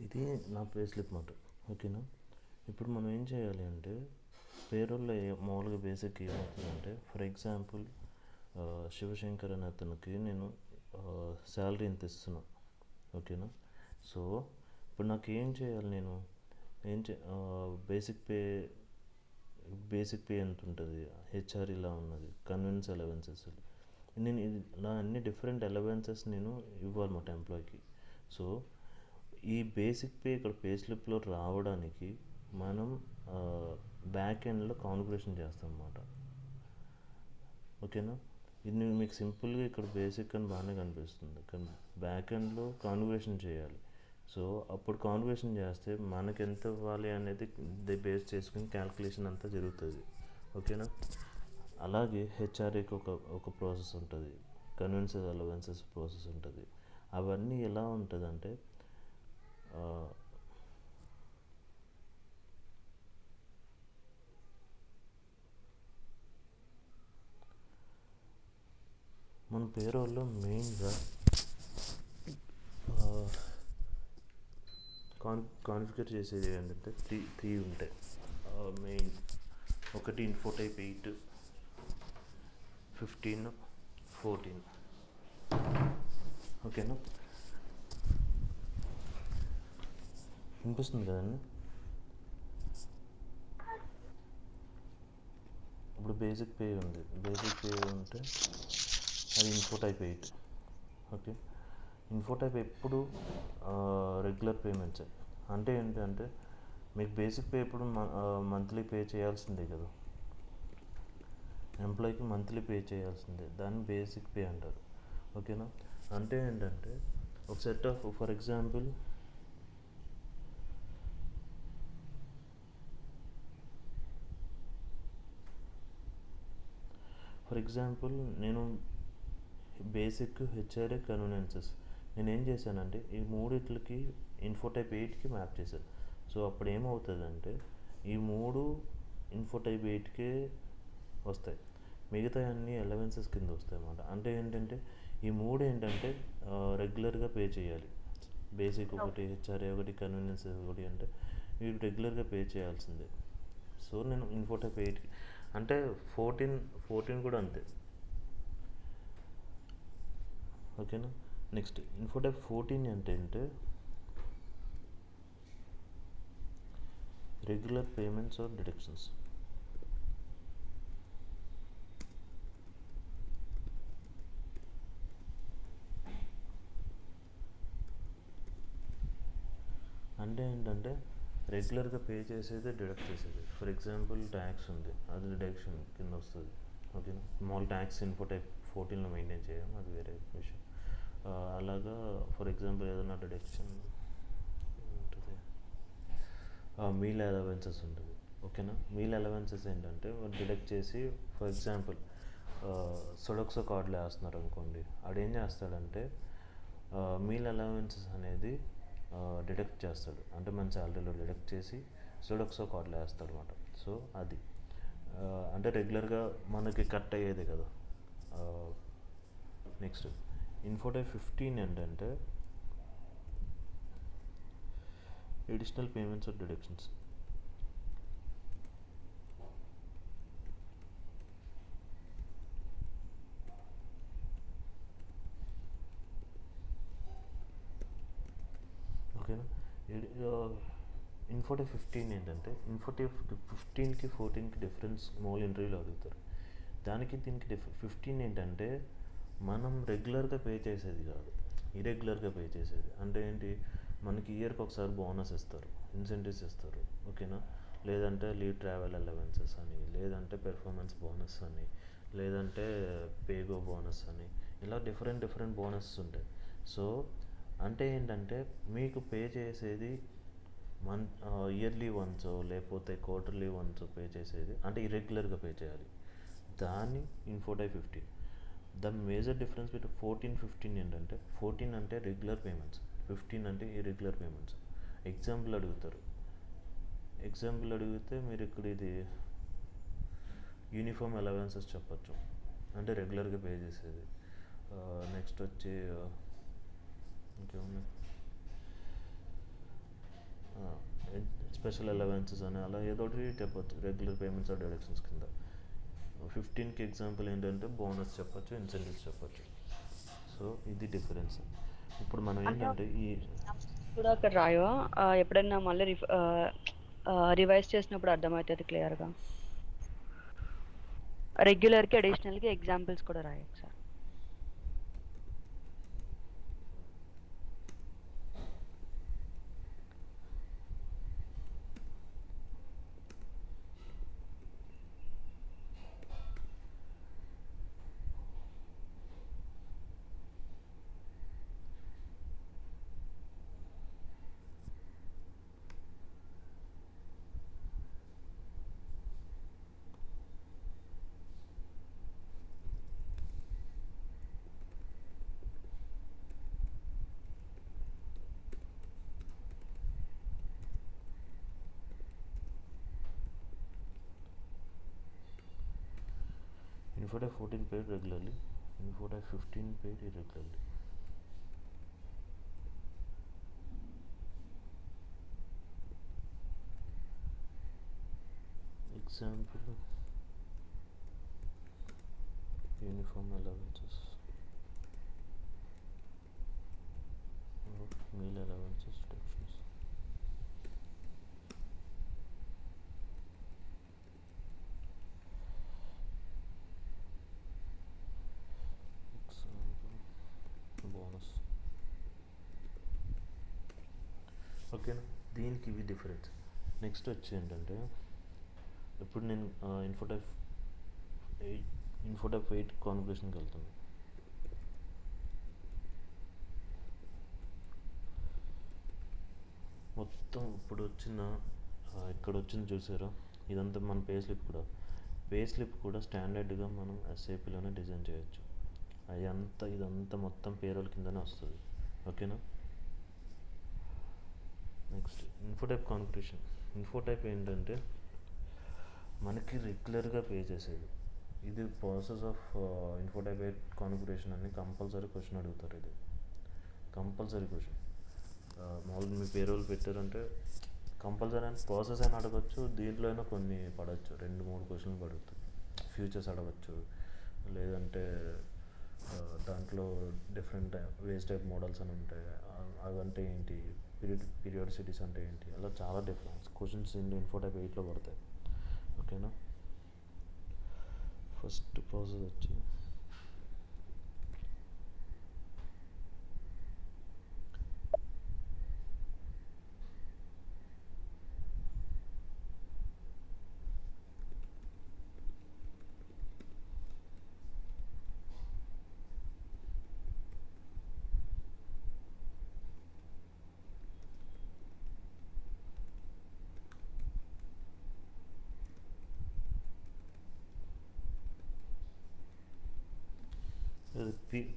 ఇది నా pay slip మాట. ఓకేనా. ఇప్పుడు మనం ఏం చేయాలి అంటే పేరోల్లో మామూలుగా బేసిక్ ఏమవుతుందంటే, ఫర్ ఎగ్జాంపుల్ శివశంకర్ అనే అతనికి నేను శాలరీ ఇంత ఇస్తున్నా. ఓకేనా. సో ఇప్పుడు నాకు ఏం చేయాలి, నేను ఏం చే బేసిక్ పే ఎంత ఉంటుంది, హెచ్ఆర్ ఇలా ఉన్నది, కన్వెన్స్ అలవెన్సెస్, నేను నా అన్ని డిఫరెంట్ అలవెన్సెస్ నేను ఇవ్వాలన్నమాట ఎంప్లాయీకి. సో ఈ బేసిక్ పే ఇక్కడ పే స్లిప్లో రావడానికి మనం బ్యాక్ ఎండ్లో కాన్ఫిగరేషన్ చేస్తాం అన్నమాట. ఓకేనా. ఇది నేను మీకు సింపుల్గా ఇక్కడ బేసిక్ అని బాగానే కనిపిస్తుంది, కానీ బ్యాక్ ఎండ్లో కాన్ఫిగరేషన్ చేయాలి. సో అప్పుడు కాన్ఫిగరేషన్ చేస్తే మనకి ఎంత ఇవ్వాలి అనేది బేస్ చేసుకుని క్యాల్కులేషన్ అంతా జరుగుతుంది. ఓకేనా. అలాగే హెచ్ఆర్ఏకి ఒక ప్రాసెస్ ఉంటుంది, కన్వెన్సెస్ అలవెన్సెస్ ప్రాసెస్ ఉంటుంది. అవన్నీ ఎలా ఉంటుందంటే మన పేరోల్లో మెయిన్గా కాన్ఫిగర్ చేసేది ఏంటంటే త్రీ ఉంటాయి మెయిన్. ఒకటి ఇన్ఫో టైప్ 8, 15, 14. ఓకేనా. వినిపిస్తుంది కదండి. ఇప్పుడు బేసిక్ పే ఉంది, బేసిక్ పే ఉంటే అది info type 8. Okay. Info type ఎప్పుడు రెగ్యులర్ పేమెంట్స్. అంటే ఏంటంటే మీకు బేసిక్ పే ఎప్పుడు మంత్లీ పే చేయాల్సిందే కదా, ఎంప్లాయీకి మంత్లీ పే చేయాల్సిందే, దాన్ని బేసిక్ పే అంటారు. ఓకేనా. అంటే ఏంటంటే ఒక సెట్ ఆఫ్ ఫర్ ఎగ్జాంపుల్ నేను బేసిక్, హెచ్ఆర్ఏ, కన్వీనియన్సెస్ నేనేం చేశానంటే ఈ మూడిట్లకి ఇన్ఫో టైప్ 8కి మ్యాప్ చేశాను. సో అప్పుడు ఏమవుతుందంటే ఈ మూడు ఇన్ఫో టైప్ 8కే వస్తాయి, మిగతా అన్ని అలవెన్సెస్ కింద వస్తాయి అన్నమాట. అంటే ఏంటంటే ఈ మూడు ఏంటంటే రెగ్యులర్గా పే చేయాలి. బేసిక్ ఒకటి, హెచ్ఆర్ఏ ఒకటి, కన్వీనియన్స్ ఒకటి, అంటే ఇవి రెగ్యులర్గా పే చేయాల్సిందే. సో నేను ఇన్ఫో టైప్ 8కి అంటే 14 కూడా అంతే. ఓకేనా. నెక్స్ట్ ఇన్ఫో టైప్ 14 అంటే రెగ్యులర్ పేమెంట్స్ ఆర్ డిడక్షన్స్. అంటే ఏంటంటే రెగ్యులర్గా పే చేసేది, డిడక్ట్ చేసేది. ఫర్ ఎగ్జాంపుల్ ట్యాక్స్ ఉంది, అది డిడక్షన్ కింద వస్తుంది. ఓకేనా. స్మాల్ ట్యాక్స్ ఇన్ఫో టైప్ 14లో మెయింటైన్ చేయడం, అది వేరే విషయం. అలాగా ఫర్ ఎగ్జాంపుల్ ఏదైనా డిడక్షన్ ఉంటుంది, మీల్ అలవెన్సెస్ ఉంటుంది. ఓకేనా. మీల్ అలవెన్సెస్ ఏంటంటే డిడక్ట్ చేసి, ఫర్ ఎగ్జాంపుల్ సొడక్సో కార్డులు వేస్తున్నారు అనుకోండి, ఆడేం చేస్తాడంటే మీల్ అలవెన్సెస్ అనేది డిడక్ట్ చేస్తాడు, అంటే మన శాలరీలో డిడక్ట్ చేసి సొడక్సో కార్డులు వేస్తాడు అనమాట. సో అది అంటే రెగ్యులర్గా మనకి కట్ అయ్యేది కదా. నెక్స్ట్ ఇన్ఫో టైప్ 15 ఏంటంటే ఎడిషనల్ పేమెంట్స్ ఆర్ డిడక్షన్స్. ఓకేనా. ఇన్ఫో టైప్ 15 ఏంటంటే ఇన్ఫో టైప్ 15కి 14కి డిఫరెన్స్ స్మాల్ ఇంటర్వ్యూలో అడుగుతారు. దానికి దీనికి 15 ఏంటంటే మనం రెగ్యులర్గా పే చేసేది కాదు, ఇరెగ్యులర్గా పే చేసేది. అంటే ఏంటి, మనకి ఇయర్కి ఒకసారి బోనస్ ఇస్తారు, ఇన్సెంటివ్స్ ఇస్తారు. ఓకేనా. లేదంటే లీవ్ ట్రావెల్ అలవెన్సెస్ అని, లేదంటే పెర్ఫార్మెన్స్ బోనస్ అని, లేదంటే పేగో బోనస్ అని, ఇలా డిఫరెంట్ బోనసెస్ ఉంటాయి. సో అంటే ఏంటంటే మీకు పే చేసేది ఇయర్లీ వన్స్ లేకపోతే క్వార్టర్లీ వన్స్ పే చేసేది, అంటే ఇరెగ్యులర్గా పే చేయాలి, దాన్ని info type 15. The major difference between 14, 15 ఏంటంటే 14 అంటే రెగ్యులర్ పేమెంట్స్, 15 అంటే ఇరెగ్యులర్ పేమెంట్స్. ఎగ్జాంపుల్ అడిగితే మీరు ఇక్కడ ఇది యూనిఫామ్ అలవెన్సెస్ చెప్పచ్చు, అంటే రెగ్యులర్గా పే చేసేది. నెక్స్ట్ వచ్చి ఇంకేమున్నాయి, స్పెషల్ అలవెన్సెస్ అని అలా ఏదో ఒకటి చెప్పొచ్చు, రెగ్యులర్ పేమెంట్స్ ఆర్ డిడక్షన్స్ కింద. 15కి ఎగ్జాంపుల్ ఏంటంటే బోనస్ చెప్పొచ్చు, ఇన్సెంటివ్స్ చెప్పొచ్చు. సో ఇది డిఫరెన్స్. ఇప్పుడు మనం అంటే ఏంటంటే ఈ కూడా అక్కడ రాయవా? ఎప్పుడైనా మళ్ళీ రివైజ్ చేసినప్పుడు అర్థమవుతుంది క్లియర్గా. రెగ్యులర్కి అడిషనల్కి ఎగ్జాంపుల్స్ కూడా రాయి ఒకసారి. info type 14 paid regularly, info type 15 paid irregularly. Example, uniform allowances, meal allowances, deductions. Example, bonus. ఓకేనా, దీనికి ఇవి డిఫరెన్స్. నెక్స్ట్ వచ్చి ఏంటంటే ఇప్పుడు నేను ఇన్ఫోటైప్ 8 కాన్ఫిగరేషన్కి వెళ్తాను. మొత్తం ఇప్పుడు వచ్చిన ఇక్కడ వచ్చింది చూసారా, ఇదంతా మన పే స్లిప్ కూడా స్టాండర్డ్గా మనం ఎస్ఏపీలోనే డిజైన్ చేయొచ్చు. ఇదంతా మొత్తం పేరోల్ కిందనే వస్తుంది. ఓకేనా. Next ఇన్ఫోటైప్ configuration. ఇన్ఫోటైప్ ఏంటంటే మనకి రెగ్యులర్గా పే చేసేది. ఇది ప్రాసెస్ ఆఫ్ ఇన్ఫోటైప్ 8 కాన్ఫిగరేషన్ అని కంపల్సరీ క్వశ్చన్ అడుగుతారు. ఇది కంపల్సరీ క్వశ్చన్. మామూలుగా మీ పేరోల్ పెట్టారంటే కంపల్సరీ అని ప్రాసెస్ అయినా అడగచ్చు, దీంట్లో అయినా కొన్ని పడవచ్చు, 2-3 క్వశ్చన్లు పడుతుంది. ఫ్యూచర్స్ అడగచ్చు, లేదంటే దాంట్లో డిఫరెంట్ వేస్ట్ టైప్ మోడల్స్ అని ఉంటాయి, అవంటే ఏంటి, పీరియాడిసిటీస్ అంటే ఏంటి, అలా చాలా డిఫరెన్స్ క్వశ్చన్స్ ఇన్ఫోటైప్ 8లో పడతాయి. ఓకేనా. ఫస్ట్ ప్రాసెస్ వచ్చి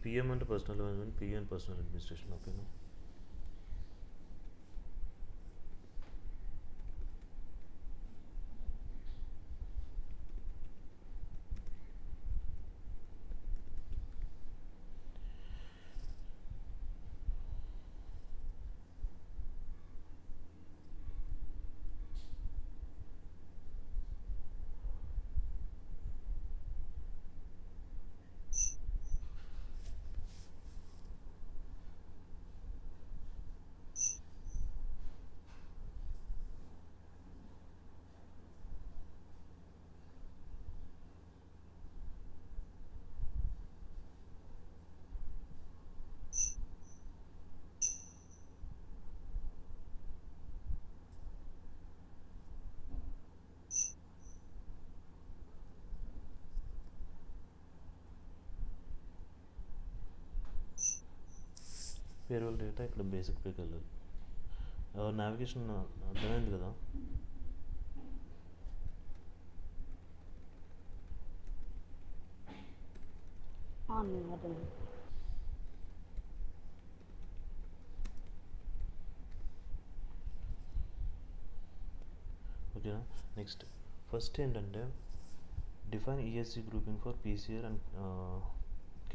పిఎం అంటే personal management, PM personal administration. ఓకేనా. పేరోల్ డేటా ఇక్కడ బేసిక్ పేకి వెళ్ళాలి. నావిగేషన్ అర్థమైంది కదా. ఓకేనా. నెక్స్ట్ ఫస్ట్ ఏంటంటే define ESC grouping for PCR and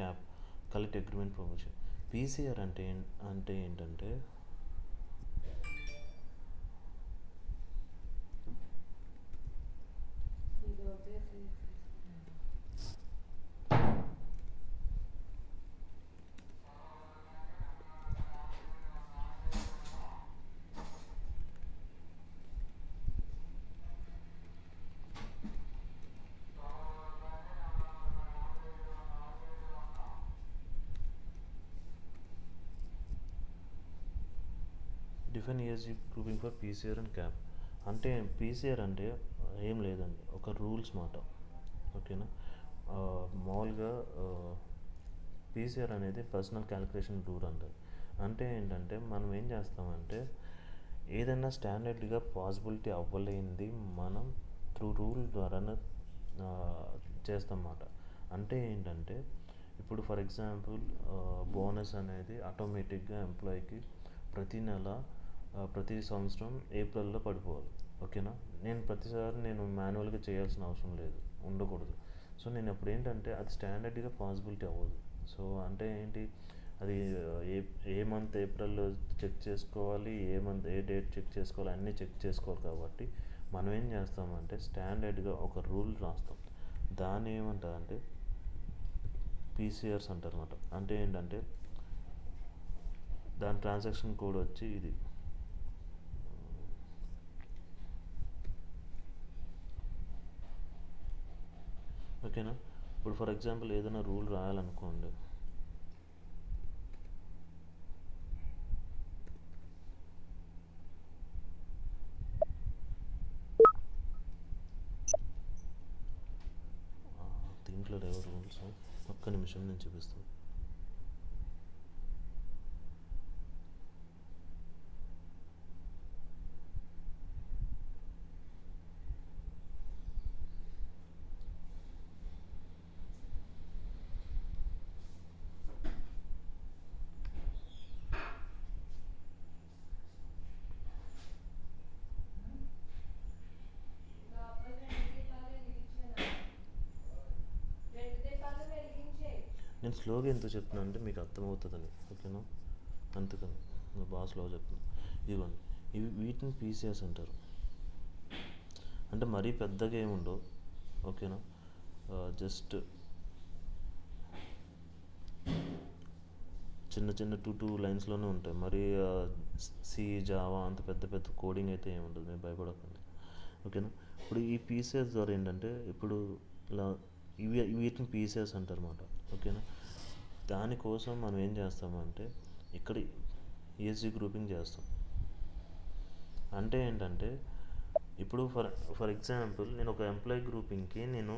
cap collect agreement promotion. PCR అంటే ఏంటంటే define ESG grouping for PCR and cap. అంటే పీసీఆర్ అంటే ఏం లేదండి, ఒక రూల్స్ మాట. ఓకేనా. మామూలుగా పీసీఆర్ అనేది పర్సనల్ క్యాలిక్యులేషన్ రూల్ అంటారు. అంటే ఏంటంటే మనం ఏం చేస్తామంటే ఏదైనా స్టాండర్డ్గా పాసిబిలిటీ అవ్వలేనిది మనం త్రూ రూల్ ద్వారానే చేస్తామన్నమాట. అంటే ఏంటంటే ఇప్పుడు ఫర్ ఎగ్జాంపుల్ బోనస్ అనేది ఆటోమేటిక్గా ఎంప్లాయీకి ప్రతి నెల ప్రతి సంవత్సరం ఏప్రిల్లో పడిపోవాలి. ఓకేనా. నేను ప్రతిసారి నేను మాన్యువల్గా చేయాల్సిన అవసరం లేదు, ఉండకూడదు. సో నేను అప్పుడు ఏంటంటే అది స్టాండర్డ్గా పాసిబిలిటీ అవ్వదు. సో అంటే ఏంటి, అది ఏ మంత్ ఏప్రిల్లో చెక్ చేసుకోవాలి, ఏ మంత్ ఏ డేట్ చెక్ చేసుకోవాలి, అన్నీ చెక్ చేసుకోవాలి. కాబట్టి మనం ఏం చేస్తామంటే స్టాండర్డ్గా ఒక రూల్ రాస్తాం. దాన్ని ఏమంటారంటే పీసీఆర్స్ అంటారు అన్నమాట. అంటే ఏంటంటే దాని ట్రాన్సాక్షన్ కోడ్ వచ్చి ఇది. ఓకేనా. ఇప్పుడు ఫర్ ఎగ్జాంపుల్ ఏదైనా రూల్ రాయాలనుకోండి, దీంట్లో లేవు రూల్స్, ఒక్క నిమిషం నేను చూపిస్తాను. నేను స్లోగా ఎందుకు చెప్తున్నాను అంటే మీకు అర్థమవుతుందని. ఓకేనా. అందుకని నేను బాగా స్లో చెప్తున్నాను. ఇదిగోండి, వీటిని పీసీఆర్స్ అంటారు. అంటే మరీ పెద్దగా ఏమి ఉండవు. ఓకేనా. జస్ట్ చిన్న చిన్న టూ లైన్స్లోనే ఉంటాయి. మరి సి జావా అంత పెద్ద పెద్ద కోడింగ్ అయితే ఏముండదు, మీరు భయపడకండి. ఓకేనా. ఇప్పుడు ఈ పీసీఆర్స్ ద్వారా ఏంటంటే ఇప్పుడు ఇలా వీటిని పీసీఆర్స్ అంటారు అన్నమాట. ఓకేనా. దానికోసం మనం ఏం చేస్తామంటే ఇక్కడ ఈఎస్జీ గ్రూపింగ్ చేస్తాం. అంటే ఏంటంటే ఇప్పుడు ఫర్ ఎగ్జాంపుల్ నేను ఒక ఎంప్లాయీ గ్రూపింగ్కి నేను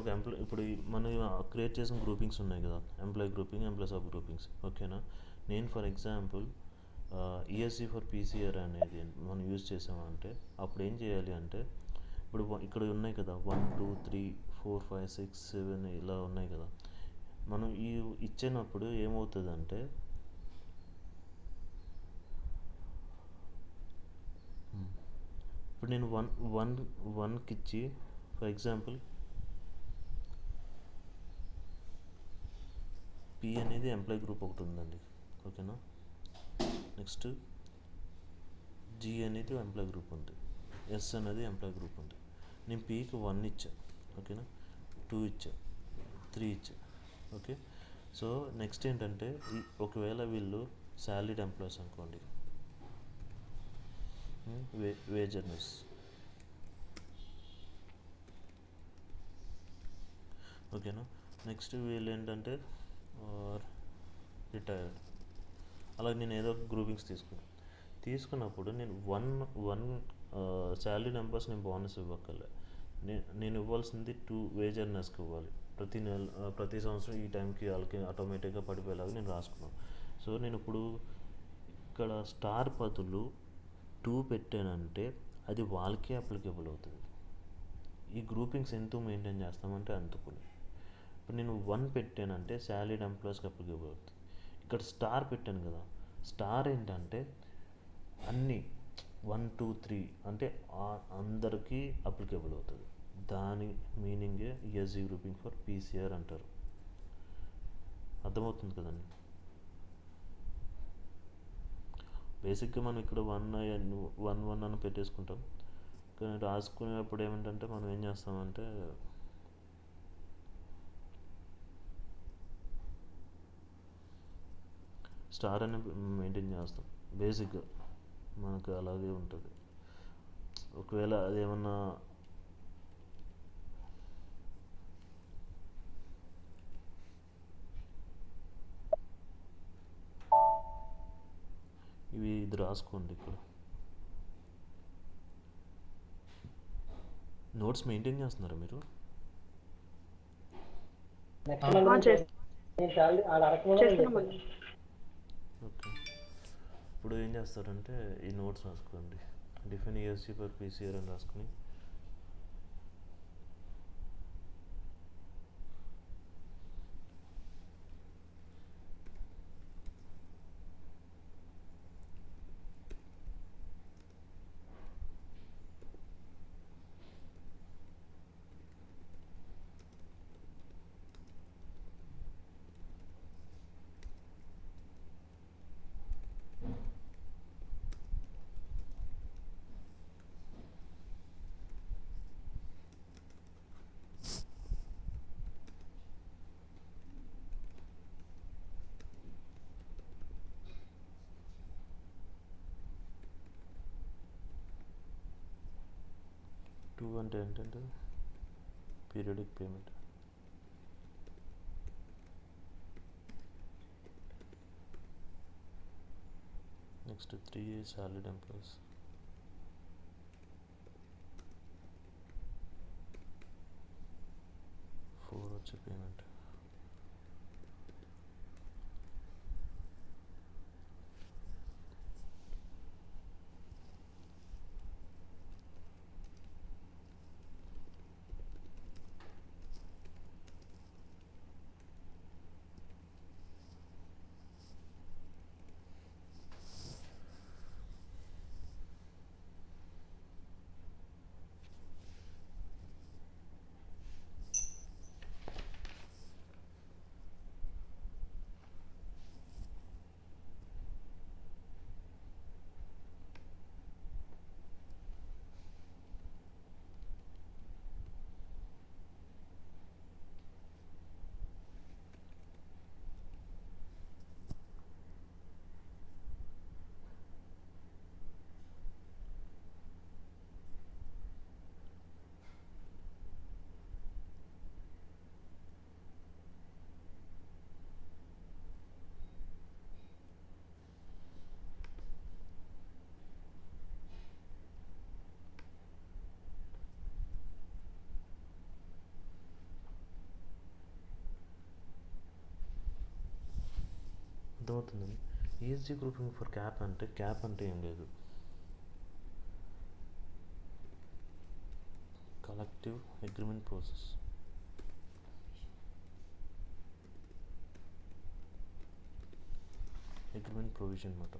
ఒక ఎంప్లాయీ, ఇప్పుడు మనం క్రియేట్ చేసిన గ్రూపింగ్స్ ఉన్నాయి కదా, employee grouping, employee sub groupings. ఓకేనా. నేను for example ESG for PCR అనేది మనం యూజ్ చేసామంటే అప్పుడు ఏం చేయాలి అంటే ఇప్పుడు ఇక్కడ ఉన్నాయి కదా 1 2 3 4 5 6 7 ఇలా ఉన్నాయి కదా. మనం ఇచ్చినప్పుడు ఏమవుతుందంటే ఇప్పుడు నేను వన్కి ఇచ్చి ఫర్ ఎగ్జాంపుల్ పి అనేది ఎంప్లాయీ గ్రూప్ ఒకటి ఉందండి. ఓకేనా. నెక్స్ట్ జి అనేది ఎంప్లాయీ గ్రూప్ ఉంది, ఎస్ అనేది ఎంప్లాయీ గ్రూప్ ఉంది. నేను పీకి 1 ఇచ్చా. ఓకేనా. 2 ఇచ్చా, 3 ఇచ్చా. ఓకే. సో నెక్స్ట్ ఏంటంటే ఒకవేళ వీళ్ళు సాలరీడ్ ఎంప్లాయీస్ అనుకోండి, వేజ్ ఎర్నర్స్. ఓకేనా. నెక్స్ట్ వీళ్ళు ఏంటంటే రిటైర్డ్. అలాగే నేను ఏదో గ్రూపింగ్స్ తీసుకున్నప్పుడు నేను వన్ శాలరీ నెంబర్స్ నేను బోనస్ ఇవ్వక్కర్లే. నేను ఇవ్వాల్సింది 2 వేజ్ ఎర్నర్స్కి ఇవ్వాలి. ప్రతి సంవత్సరం ఈ టైంకి వాళ్ళకి ఆటోమేటిక్గా పడిపోయేలాగా నేను రాసుకున్నాను. సో నేను ఇప్పుడు ఇక్కడ స్టార్ బదులు 2 పెట్టానంటే అది వాళ్ళకే అప్లికేబుల్ అవుతుంది. ఈ గ్రూపింగ్స్ ఎందుకు మెయింటైన్ చేస్తామంటే అందుకుని. ఇప్పుడు నేను 1 పెట్టానంటే శాలరీడ్ ఎంప్లాయీస్కి అప్లికేబుల్ అవుతుంది. ఇక్కడ స్టార్ పెట్టాను కదా, స్టార్ ఏంటంటే అన్నీ 1 2 3 అంటే అందరికీ అప్లికేబుల్ అవుతుంది. దాని మీనింగే ఈఎస్జీ గ్రూపింగ్ ఫర్ పీసీఆర్ అంటారు. అర్థమవుతుంది కదండి. బేసిక్గా మనం ఇక్కడ 1 అని పెట్టేసుకుంటాం. కానీ రాసుకునేటప్పుడు ఏమిటంటే మనం ఏం చేస్తామంటే స్టార్ అని మెయింటైన్ చేస్తాం. బేసిక్గా మనకు అలాగే ఉంటుంది. ఒకవేళ అదేమన్నా ఇది రాసుకోండి. ఇక్కడ నోట్స్ మెయింటైన్ చేస్తున్నారా మీరు? చేస్తున్నామండి. ఓకే. ఇప్పుడు ఏం చేస్తారంటే ఈ నోట్స్ రాసుకోండి. డిఫైన్ ESG ఫర్ PCR అని రాసుకుని టూ అంటే ఏంటంటే periodic payment. Next 3 salaried employees. 4 వచ్చే పేమెంట్. అర్థమవుతుందండి. ESG గ్రూపింగ్ ఫర్ క్యాప్ అంటే ఏం లేదు, collective agreement process. Agreement provision అన్నమాట.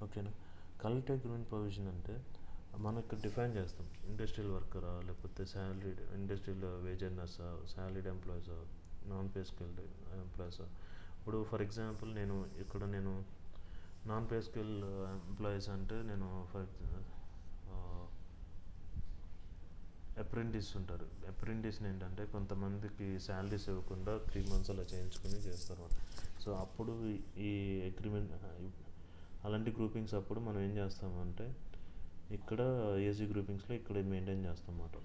ఓకేనా. కలెక్టివ్ అగ్రిమెంట్ ప్రొవిజన్ అంటే మనం ఇక్కడ డిఫైన్ చేస్తాం. ఇండస్ట్రియల్ వర్కరా, లేకపోతే శాలరీడ్ ఇండస్ట్రియల్ వేజ్ ఎర్నర్సా, శాలరీడ్ ఎంప్లాయీసా, నాన్ పే స్కేల్ ఎంప్లాయీసా. ఇప్పుడు ఫర్ ఎగ్జాంపుల్ నేను నాన్ పే స్కేల్ ఎంప్లాయీస్ అంటే నేను అప్రెంటిస్ ఉంటారు. అప్రెంటిస్ని ఏంటంటే కొంతమందికి శాలరీస్ ఇవ్వకుండా 3 months అలా చేయించుకొని చేస్తారు. సో అప్పుడు ఈ అగ్రిమెంట్ అలాంటి గ్రూపింగ్స్ అప్పుడు మనం ఏం చేస్తామంటే ఇక్కడ ESG గ్రూపింగ్స్లో ఇక్కడ మెయింటైన్ చేస్తాం అన్నమాట.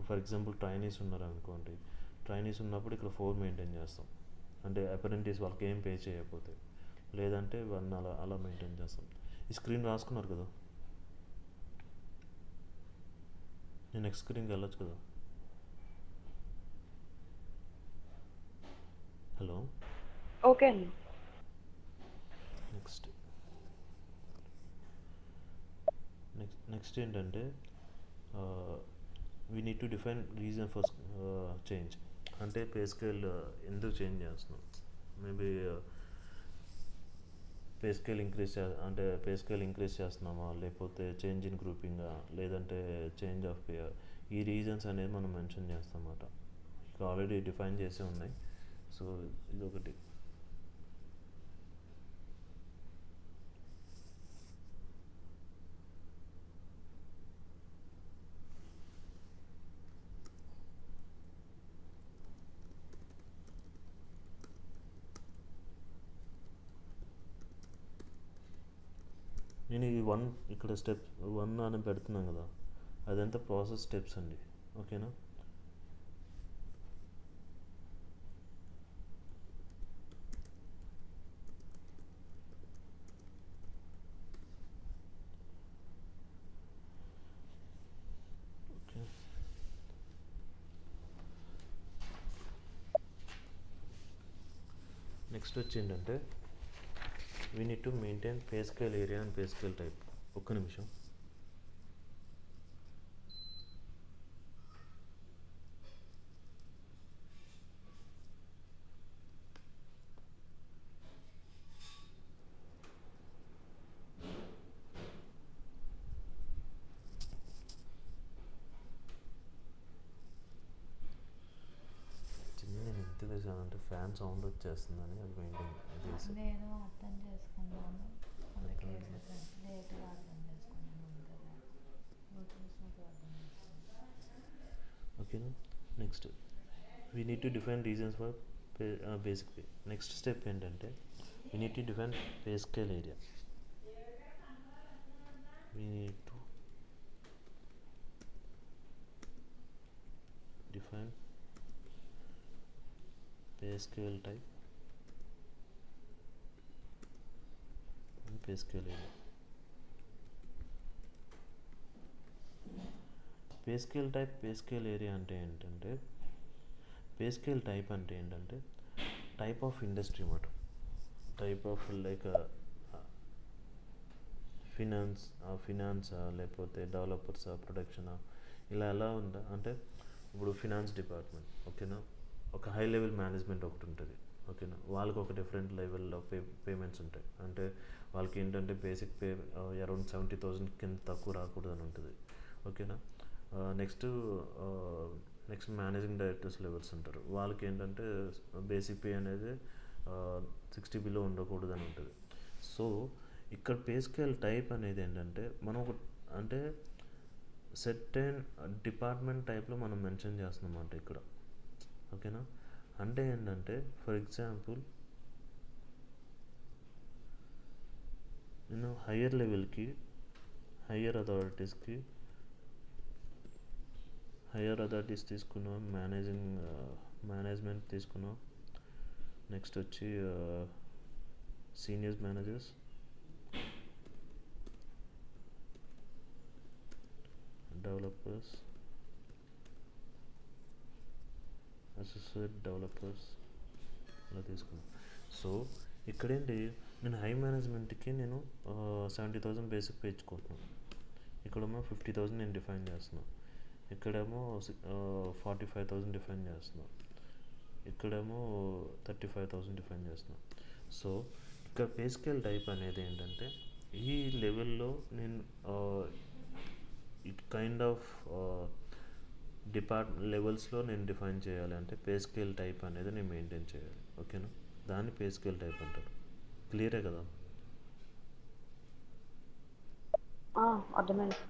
ఫర్ ఎగ్జాంపుల్ ట్రైనీస్ ఉన్నారు అనుకోండి. ట్రైనీస్ ఉన్నప్పుడు ఇక్కడ 4 మెయింటైన్ చేస్తాం. అంటే అప్రెంటిస్ వాళ్ళకి ఏం పే చేయకపోతే, లేదంటే 1 అలా మెయింటైన్ చేస్తాం. ఈ స్క్రీన్ రాసుకున్నారు కదా. నేను నెక్స్ట్ స్క్రీన్కి వెళ్ళొచ్చు కదా. హలో. ఓకే అండి. నెక్స్ట్ ఏంటంటే we need to define reason for change. అంటే పే స్కేల్ ఎందుకు చేంజ్ చేస్తున్నాం. మేబీ పే స్కేల్ ఇంక్రీజ్ చేస్తున్నామా, లేకపోతే చేంజ్ ఇన్ గ్రూపింగా, లేదంటే చేంజ్ ఆఫ్ పే. ఈ రీజన్స్ అనేది మనం మెన్షన్ చేస్తాం అన్నమాట. ఇక ఆల్రెడీ డిఫైన్ చేసే ఉన్నాయి. సో ఇదొకటి. నేను ఈ ఇక్కడ స్టెప్ 1 అని పెడుతున్నాను కదా, అదంతా ప్రాసెస్ స్టెప్స్ అండి. ఓకేనా? ఓకే, నెక్స్ట్ వచ్చి ఏంటంటే we need to maintain pay scale area and pay scale type. ఒక్క నిమిషం. నేను ఎంత చేశానంటే ఫ్యాన్ సౌండ్ వచ్చేస్తుందని అది మెయింటైన్ చేసి నేను అర్థం చేసుకున్నాను, అందుకే లేట్గా అర్థం చేసుకున్నాను కదా, నువ్వు చూసినప్పుడు అర్థం చేసుకున్నాను. ఓకేనా? Next we need to define reasons for basic pay. Next step ఏంటంటే we need to define pay scale area. We need to define pay scale type and pay scale area. Pay scale type, pay scale area అంటే ఏంటంటే, pay scale type అంటే ఏంటంటే type of industry అన్నమాట. Type of like ఫినాన్సా లేకపోతే డెవలపర్సా, ప్రొడక్షనా, ఇలా ఎలా ఉందా అంటే ఇప్పుడు ఫినాన్స్ డిపార్ట్మెంట్. ఓకేనా? ఒక హై లెవెల్ మేనేజ్మెంట్ ఒకటి ఉంటుంది. ఓకేనా? వాళ్ళకి ఒక డిఫరెంట్ లెవెల్లో పేమెంట్స్ ఉంటాయి. అంటే వాళ్ళకి ఏంటంటే బేసిక్ పే అరౌండ్ 70,000 కింద తక్కువ రాకూడదు అని ఉంటుంది. ఓకేనా? నెక్స్ట్ మేనేజింగ్ డైరెక్టర్స్ లెవెల్స్ ఉంటారు. వాళ్ళకి ఏంటంటే బేసిక్ పే అనేది 60 బిలో ఉండకూడదు అని ఉంటుంది. సో ఇక్కడ పే స్కేల్ టైప్ అనేది ఏంటంటే మనం ఒక అంటే సెర్టైన్ డిపార్ట్మెంట్ టైప్లో మనం మెన్షన్ చేస్తున్నాం అన్నమాట ఇక్కడ. ఓకేనా? అంటే ఏంటంటే ఫర్ ఎగ్జాంపుల్ నేను హయ్యర్ లెవెల్కి హయ్యర్ అథారిటీస్ తీసుకున్నాం, మేనేజ్మెంట్ తీసుకున్నాం. నెక్స్ట్ వచ్చి seniors managers, developers, associate developers అలా తీసుకున్నాను. సో ఇక్కడేంటి, నేను హై మేనేజ్మెంట్కి నేను 70,000 బేసిక్ పే ఇచ్చుకుంటున్నాను. ఇక్కడేమో 50,000 నేను డిఫైన్ చేస్తున్నాను. ఇక్కడేమో 45,000 డిఫైన్ చేస్తున్నాను. ఇక్కడేమో 35,000 డిఫైన్ చేస్తున్నాను. సో ఇక్కడ పే స్కేల్ టైప్ అనేది ఏంటంటే ఈ లెవెల్లో నేను ఇట్ కైండ్ ఆఫ్ లెవెల్స్లో నేను డిఫైన్ చేయాలి అంటే పే స్కేల్ టైప్ అనేది నేను మెయింటైన్ చేయాలి. ఓకేనా? దాన్ని పే స్కేల్ టైప్ అంటారు. క్లియరే కదా? అర్థమైంది.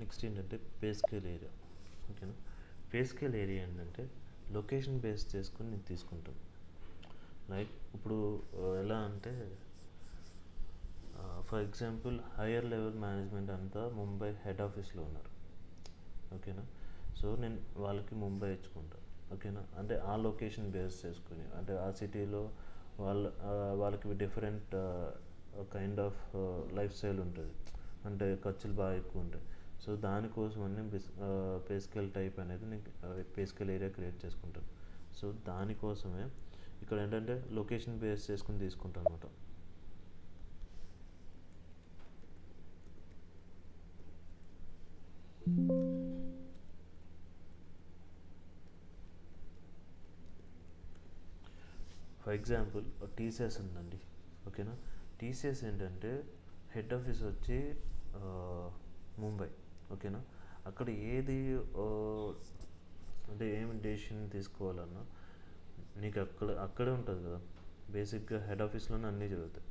నెక్స్ట్ ఏంటంటే పే స్కేల్ ఏరియా. ఓకేనా, పే స్కేల్ ఏరియా ఏంటంటే లొకేషన్ బేస్ చేసుకుని నేను తీసుకుంటాను. లైక్ ఇప్పుడు ఎలా అంటే for example higher level management అంతా ముంబై హెడ్ ఆఫీస్లో ఉన్నారు. ఓకేనా, సో నేను వాళ్ళకి ముంబై ఇచ్చుకుంటాను. ఓకేనా, అంటే ఆ లొకేషన్ బేస్ చేసుకుని, అంటే ఆ సిటీలో వాళ్ళకి different kind of life style ఉంటుంది, అంటే ఖర్చులు బాగా ఎక్కువ ఉంటాయి. సో దానికోసం అని పే స్కేల్ టైప్ అనేది నేను పే స్కేల్ ఏరియా క్రియేట్ చేసుకుంటాను. సో దానికోసమే ఇక్కడ ఏంటంటే లొకేషన్ బేస్ చేసుకుని తీసుకుంటాను అనమాట. ఫర్ ఎగ్జాంపుల్ టీసీఎస్ ఉందండి. ఓకేనా, టీసీఎస్ ఏంటంటే హెడ్ ఆఫీస్ వచ్చి ముంబై. ఓకేనా, అక్కడ ఏది అంటే ఏమి డెసిషన్ తీసుకోవాలన్నా నీకు అక్కడే ఉంటుంది కదా. బేసిక్గా హెడ్ ఆఫీస్లోనే అన్నీ జరుగుతాయి.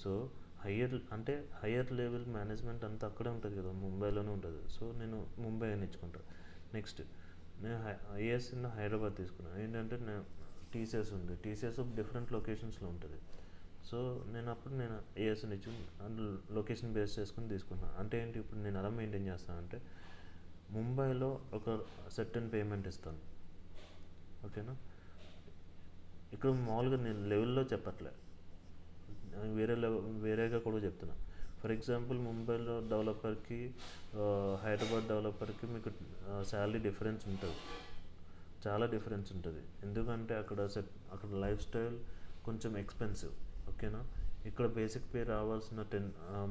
సో హయ్యర్ లెవెల్ మేనేజ్మెంట్ అంతా అక్కడే ఉంటుంది కదా, ముంబైలోనే ఉంటుంది. సో నేను ముంబై అని ఇచ్చుకుంటాను. నెక్స్ట్ నేను ఐఏఎస్ హైదరాబాద్ తీసుకున్నాను. ఏంటంటే నేను టీసీఎస్ ఉంది, టీసీఎస్ డిఫరెంట్ లొకేషన్స్లో ఉంటుంది. సో నేను ఏఎస్ని ఇచ్చి లొకేషన్ బేస్ చేసుకుని తీసుకున్నాను. అంటే ఏంటి, ఇప్పుడు నేను ఎలా మెయింటైన్ చేస్తానంటే ముంబైలో ఒక సర్టెన్ పేమెంట్ ఇస్తాను. ఓకేనా, ఇక్కడ మామూలుగా నేను లెవెల్లో చెప్పట్లే, వేరేగా కూడా చెప్తున్నా. ఫర్ ఎగ్జాంపుల్ ముంబైలో డెవలపర్కి హైదరాబాద్ డెవలపర్కి మీకు శాలరీ డిఫరెన్స్ ఉంటుంది, చాలా డిఫరెన్స్ ఉంటుంది. ఎందుకంటే అక్కడ లైఫ్ స్టైల్ కొంచెం ఎక్స్పెన్సివ్. ఓకేనా, ఇక్కడ బేసిక్ పే రావాల్సిన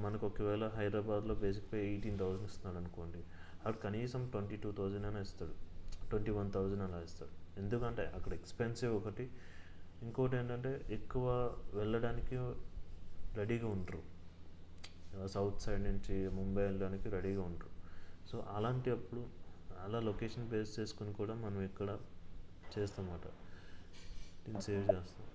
మనకు ఒకవేళ హైదరాబాద్లో బేసిక్ పే 18,000 ఇస్తున్నాడు అనుకోండి, అక్కడ కనీసం 22,000 అయినా ఇస్తాడు, 21,000 అలా ఇస్తాడు. ఎందుకంటే అక్కడ ఎక్స్పెన్సివ్ ఒకటి, ఇంకోటి ఏంటంటే ఎక్కువ వెళ్ళడానికి రెడీగా ఉంటారు, సౌత్ సైడ్ నుంచి ముంబై వెళ్ళడానికి రెడీగా ఉంటారు. సో అలాంటప్పుడు అలా లొకేషన్ బేస్ చేసుకుని కూడా మనం ఇక్కడ చేస్తామన్నమాట, దీన్ని సేవ్ చేస్తాం.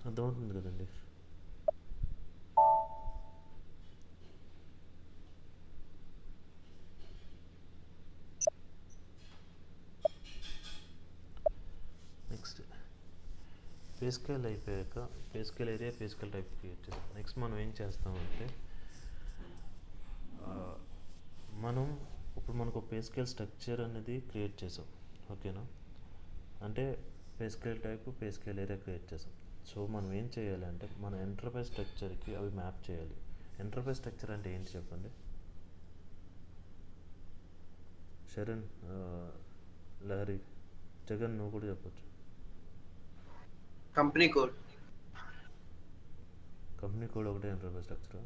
అర్థమవుతుంది కదండి. నెక్స్ట్ పే స్కేల్ అయిపోయాక pay scale area, pay scale type create చేస్తాం. నెక్స్ట్ మనం ఏం చేస్తామంటే మనకు పే స్కేల్ స్ట్రక్చర్ అనేది క్రియేట్ చేసాం. ఓకేనా, అంటే pay scale type, pay scale area create చేసాం. సో మనం ఏం చేయాలంటే మన ఎంటర్ప్రైజ్ స్ట్రక్చర్కి అవి మ్యాప్ చేయాలి. ఎంటర్ప్రైజ్ స్ట్రక్చర్ అంటే ఏంటి చెప్పండి శరణ్, లహరి, జగన్, నువ్వు కూడా చెప్పచ్చు. కంపెనీ కోడ్ ఒకటే enterprise structure.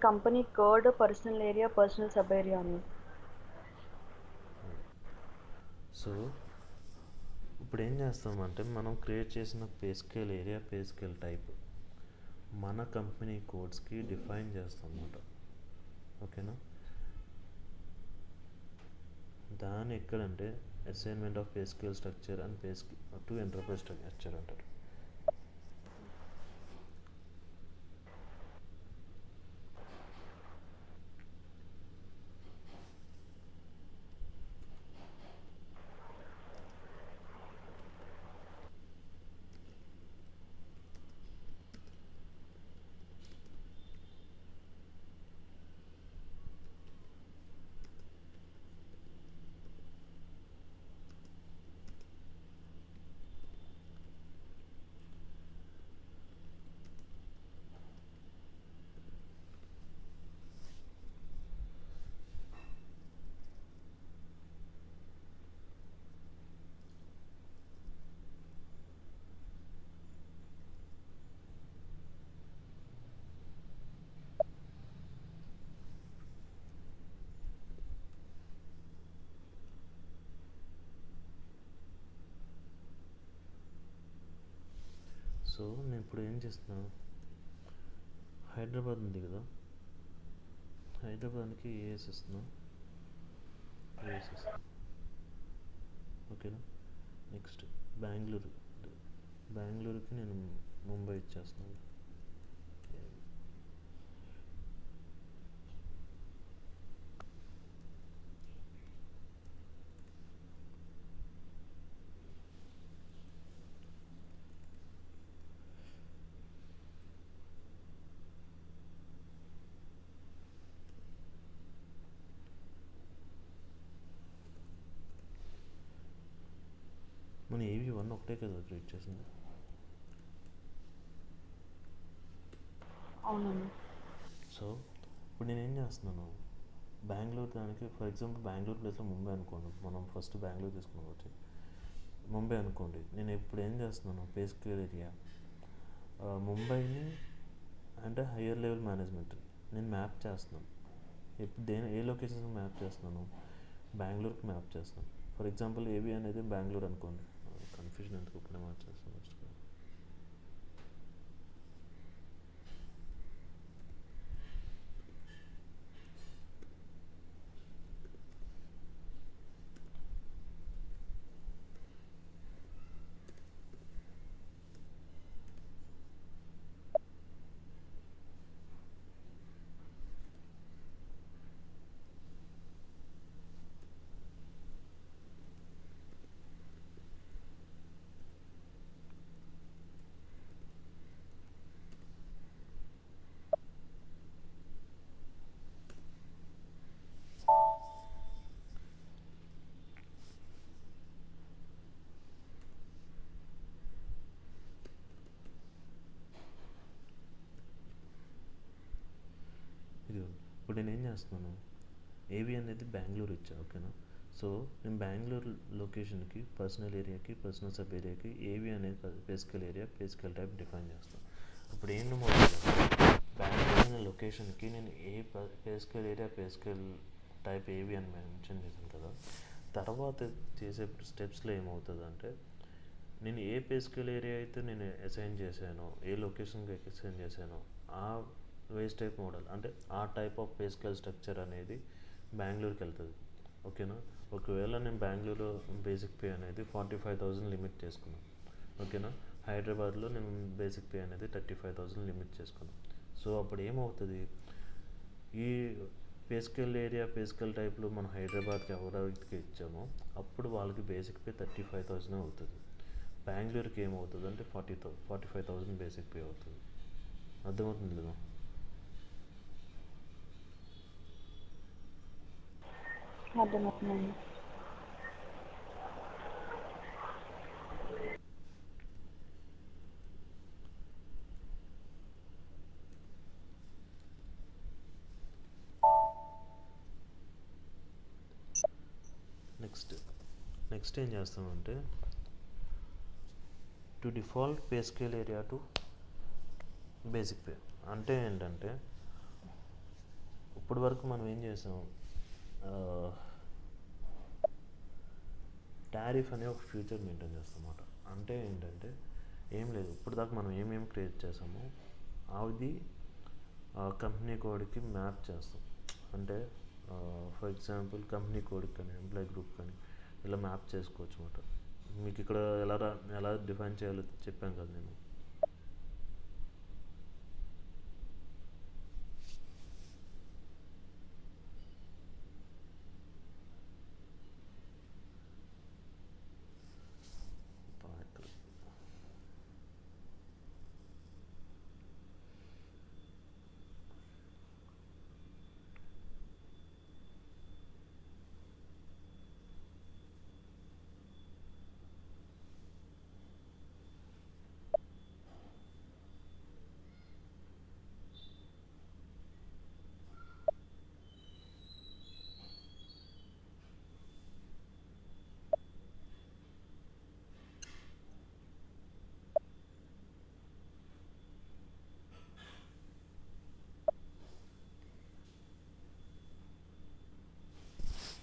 Company code, personal area, personal sub area అని. సో ఇప్పుడు ఏం చేస్తామంటే మనం క్రియేట్ చేసిన pay scale area, pay scale type మన కంపెనీ కోడ్స్కి డిఫైన్ చేస్తాం అన్నమాట. ఓకేనా, దాన్ని ఎక్కడంటే assignment of pay scale structure and pay to enterprise structure అంటారు. సో నేను ఇప్పుడు ఏం చేస్తున్నాను, హైదరాబాద్ ఉంది కదా, హైదరాబాద్కి ఏఎస్ ఇస్తున్నాను, ఏఎస్ ఇస్తున్నాను. ఓకేనా. నెక్స్ట్ బెంగళూరుకి నేను ముంబై ఇచ్చేస్తున్నాను. మన AV1 ఒకటే కదా క్రియేట్ చేసింది. అవునండి. సో ఇప్పుడు నేను ఏం చేస్తున్నాను, బెంగళూరు దానికి ఫర్ ఎగ్జాంపుల్ బెంగళూరు ప్లేస్లో ముంబై అనుకోండి, మనం ఫస్ట్ బెంగళూరు తీసుకున్నాం కాబట్టి ముంబై అనుకోండి. నేను ఇప్పుడు ఏం చేస్తున్నాను, పే స్కేల్ ఏరియా ముంబైని అంటే హయ్యర్ లెవెల్ మేనేజ్మెంట్ నేను మ్యాప్ చేస్తున్నాను. ఇప్పుడు ఏ లొకేషన్కి మ్యాప్ చేస్తున్నాను, బెంగళూరుకి మ్యాప్ చేస్తున్నాను. ఫర్ ఎగ్జాంపుల్ ఏబీ అనేది బెంగళూరు అనుకోండి, కన్ఫ్యూజన్ ఎందుకు ఇప్పుడే మార్చేస్తాను నెక్స్ట్. ఇది ఇప్పుడు నేను ఏం చేస్తున్నాను, ఏబీ అనేది బెంగళూరు ఇచ్చా. ఓకేనా. సో నేను బెంగళూరు లొకేషన్కి, పర్సనల్ ఏరియాకి, పర్సనల్ సబ్ ఏరియాకి ఏబీ అనేది pay scale area, pay scale type define చేస్తాను. ఇప్పుడు ఏంటి మొదలు, బెంగళూరు అనే లొకేషన్కి నేను pay scale area, pay scale type AB అని మెన్షన్ చేశాను కదా. తర్వాత చేసే స్టెప్స్లో ఏమవుతుంది అంటే, నేను ఏ పేస్కల్ ఏరియా అయితే నేను అసైన్ చేశానో, ఏ లొకేషన్కి అసైన్ చేశానో ఆ వేస్ట్ టైప్ మోడల్ అంటే ఆ టైప్ ఆఫ్ పేస్కల్ స్ట్రక్చర్ అనేది బెంగళూరుకి వెళ్తుంది. ఓకేనా. ఒకవేళ నేను బెంగళూరు బేసిక్ పే అనేది 45,000 లిమిట్ చేసుకున్నాను. ఓకేనా. హైదరాబాద్లో నేను బేసిక్ పే అనేది 35,000 లిమిట్ చేసుకున్నాను. సో అప్పుడు ఏమవుతుంది, ఈ పేస్కల్ ఏరియా, పేస్కల్ టైప్లో మనం హైదరాబాద్కి ఎవరికి ఇచ్చామో అప్పుడు వాళ్ళకి బేసిక్ పే 35,000 అవుతుంది. బెంగళూరుకి ఏమవుతుంది అంటే 45,000 బేసిక్ పే అవుతుంది. అర్థమవుతుంది కదా. అర్థమవుతుందండి. నెక్స్ట్ ఏం చేస్తామంటే, to default pay scale area to basic pay అంటే ఏంటంటే, ఇప్పటి వరకు మనం ఏం చేసాం, టారిఫ్ అనే ఒక ఫ్యూచర్ మెయింటైన్ చేస్తాం అన్నమాట. అంటే ఏంటంటే ఏం లేదు, ఇప్పుడు దాకా మనం ఏమేమి క్రియేట్ చేసామో అది కంపెనీ కోడ్కి మ్యాప్ చేస్తాం. అంటే ఫర్ ఎగ్జాంపుల్ కంపెనీ కోడ్కి కానీ, ఎంప్లాయీ గ్రూప్ కానీ ఇలా మ్యాప్ చేసుకోవచ్చు అన్నమాట. మీకు ఇక్కడ ఎలా డిఫైన్ చేయాలో చెప్పాను కదా నేను.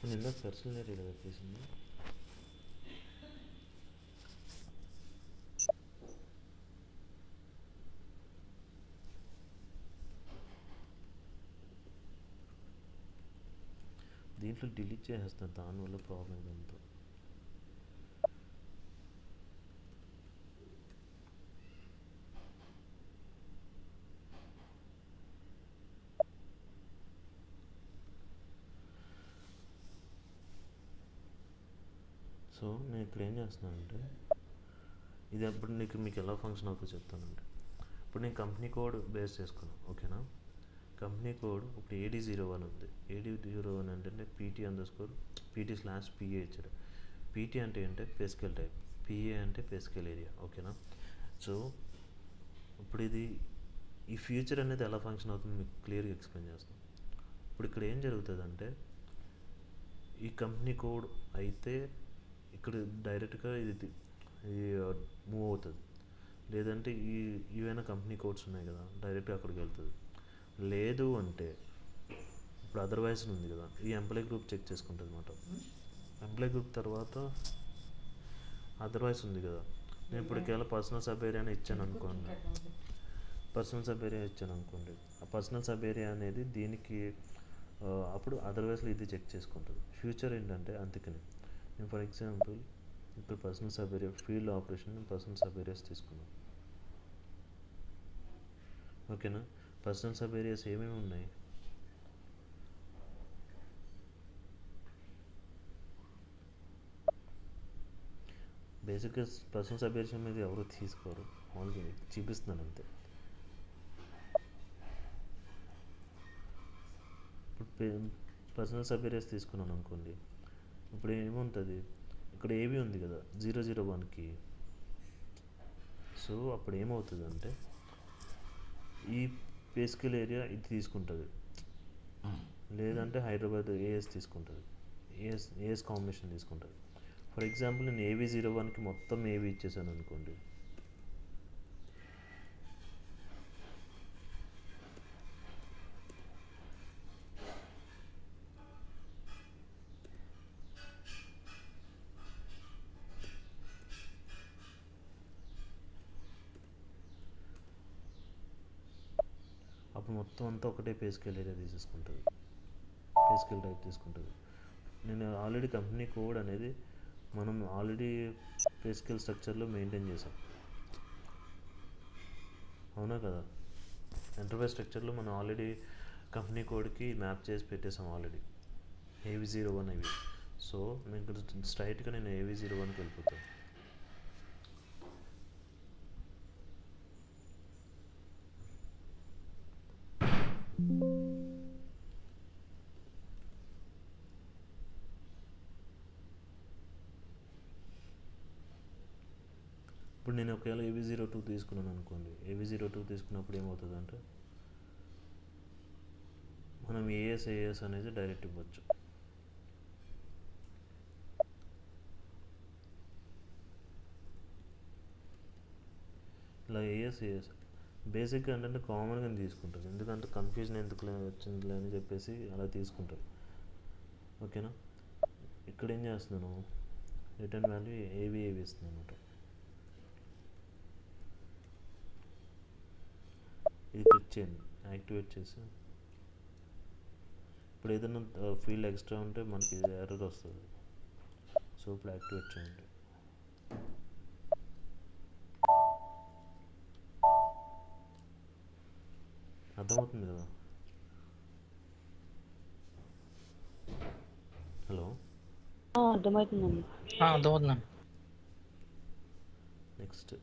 నేను ఇందాక పర్సనల్ ఏరియా కదా తీసింది. దీంట్లో డిలీట్ చేసేస్తాను, దానివల్ల ప్రాబ్లం ఇదంతా. సో నేను ఇక్కడ ఏం చేస్తున్నానంటే, ఇది అప్పుడు మీకు ఎలా ఫంక్షన్ అవుతుందో చెప్తానండి. ఇప్పుడు నేను కంపెనీ కోడ్ బేస్ చేసుకున్నాను, ఓకేనా. కంపెనీ కోడ్ ఇప్పుడు AD01 ఉంది. AD01 అంటే PT_PA ఇచ్చాడు. PT అంటే ఏంటంటే పేస్కేల్ టైప్, PA అంటే పేస్కేల్ ఏరియా, ఓకేనా. సో ఇప్పుడు ఈ ఫ్యూచర్ అనేది ఎలా ఫంక్షన్ అవుతుంది మీకు క్లియర్గా ఎక్స్ప్లెయిన్ చేస్తాను. ఇప్పుడు ఇక్కడ ఏం జరుగుతుందంటే, ఈ కంపెనీ కోడ్ అయితే ఇక్కడ డైరెక్ట్గా ఇది మూవ్ అవుతుంది. లేదంటే ఏవైనా కంపెనీ కోడ్స్ ఉన్నాయి కదా, డైరెక్ట్గా అక్కడికి వెళ్తుంది. లేదు అంటే ఇప్పుడు అదర్వైజ్ ఉంది కదా, ఈ ఎంప్లాయీ గ్రూప్ చెక్ చేసుకుంటుంది అనమాట. ఎంప్లాయీ గ్రూప్ తర్వాత అదర్వైజ్ ఉంది కదా, నేను ఇప్పుడు కేవలం పర్సనల్ సబ్ ఏరియాని ఇచ్చాను అనుకోండి. ఆ పర్సనల్ సబ్ ఏరియా అనేది దీనికి అప్పుడు అదర్వైజ్లో ఇది చెక్ చేసుకుంటుంది. ఫ్యూచర్ ఏంటంటే అందుకని నేను ఫర్ ఎగ్జాంపుల్ ఇక్కడ personal sub area field operation personal sub areas తీసుకున్నాను, ఓకేనా. పర్సనల్ సబ్ ఏరియాస్ ఏమేమి ఉన్నాయి, బేసిక్గా పర్సనల్ సబ్ ఏరియా మీద ఎవరు తీసుకోరు, మామూలుగా చూపిస్తున్నాను అంతే. ఇప్పుడు పర్సనల్ సబ్ ఏరియాస్ తీసుకున్నాను అనుకోండి, ఇప్పుడు ఏముంటుంది ఇక్కడ ఏవి ఉంది కదా 001కి. సో అప్పుడు ఏమవుతుందంటే ఈ పేస్కేల్ ఏరియా ఇది తీసుకుంటుంది, లేదంటే హైదరాబాద్ ఏఎస్ తీసుకుంటుంది, ఏఎస్ కాంబినేషన్ తీసుకుంటుంది. ఫర్ ఎగ్జాంపుల్ నేను AV01కి మొత్తం ఏవి ఇచ్చేసాను అనుకోండి, అప్పుడు మొత్తం అంతా ఒకటే పేస్కేల్ ఏరియా తీసేసుకుంటుంది, పేస్కేల్ టైప్ తీసుకుంటుంది. నేను ఆల్రెడీ కంపెనీ కోడ్ అనేది మనం ఆల్రెడీ పేస్కేల్ స్ట్రక్చర్లో మెయింటైన్ చేసాం, అవునా కదా. ఎంటర్ప్రైజ్ స్ట్రక్చర్లో మనం ఆల్రెడీ కంపెనీ కోడ్కి మ్యాప్ చేసి పెట్టేసాం ఆల్రెడీ AV01 ఇవి. సో నేను స్ట్రైట్గా నేను AV01కి వెళ్ళిపోతాను. ఇప్పుడు నేను ఒకవేళ AV02 తీసుకున్నాను అనుకోండి, AV02 తీసుకున్నప్పుడు ఏమవుతుందంటే మనం AS అనేది డైరెక్ట్ ఇవ్వచ్చు. ఇలా AS బేసిక్గా ఏంటంటే కామన్గా తీసుకుంటుంది, ఎందుకంటే కన్ఫ్యూజన్ ఎందుకు వచ్చిందిలే అని చెప్పేసి అలా తీసుకుంటారు, ఓకేనా. ఇక్కడ ఏం చేస్తున్నాను, రిటర్న్ వాల్యూ ఏవి ఇస్తున్నాను అనమాట. ఇది క్లిక్ చేయండి, యాక్టివేట్ చేసి ఇప్పుడు ఏదైనా ఫీల్డ్ ఎక్స్ట్రా ఉంటే మనకి ఎర్రర్ వస్తుంది. సో ఇప్పుడు యాక్టివేట్ చేయండి. అర్థమవుతుంది కదా. హలో, అర్థమవుతుందండి. అర్థమవుతుందండి. నెక్స్ట్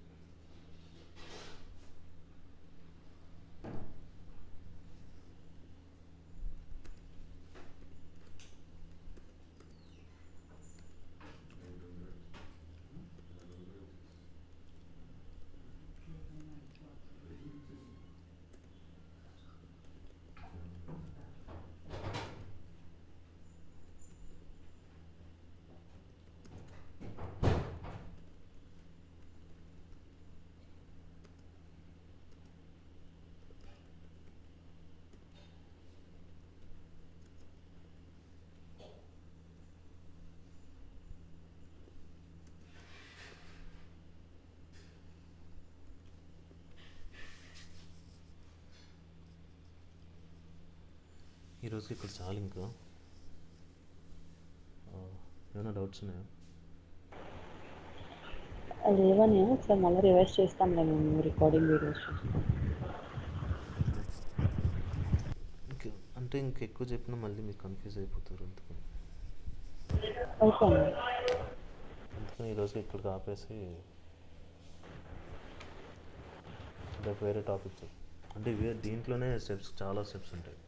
ఈరోజుకి ఇక్కడ చాలు ఇంకా. ఏమైనా డౌట్స్ ఉన్నాయా? లేవని ఒకసారి మళ్ళీ రివైజ్ చేస్తాంలే మేము రికార్డింగ్ వీడియోస్ చూస్తాం. ఇంక అంటే ఇంకెక్కువ చెప్పినా మళ్ళీ మీరు కన్ఫ్యూజ్ అయిపోతారు, అందుకని అయిపోయింది. ఈరోజు ఇక్కడికి ఆపేసి రేపు వేరే టాపిక్ అంటే దీంట్లోనే స్టెప్స్ చాలా స్టెప్స్ ఉంటాయి.